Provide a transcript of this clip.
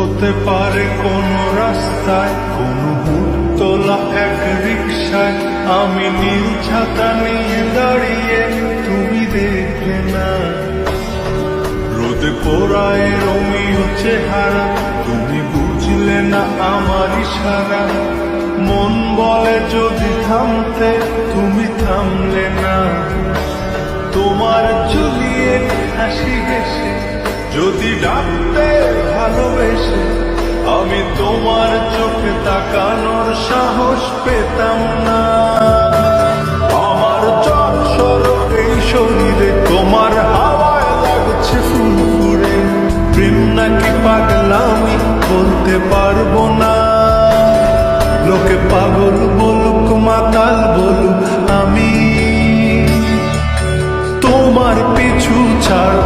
হতে পারে কোনো রাস্তায়, কোনো তোলা এক রিকশায় আমি নীল ছাতা নিয়ে দাঁড়িয়ে, তুমি দেখলে না রোদে পোড়ায় রোমিও চেহারা, তুমি বুঝলে না আমার ইশারা। মন বলে যদি থামতে, তুমি থামলে না। তোমার জুলিয়েট হাসি হেসে যদি ডাকতে ভালোবেসে, আমি তোমার চোখে তাকানোর সাহস পেতাম না। আমার চঞ্চল এই শরীরে তোমার হাওয়ায় লাগছে ফুরফুরে, প্রেম নাকি পাগলামি বলতে পারবো না। লোকে পাগল বলুক মাতাল বলুক, আমি তোমার পিছু ছাড়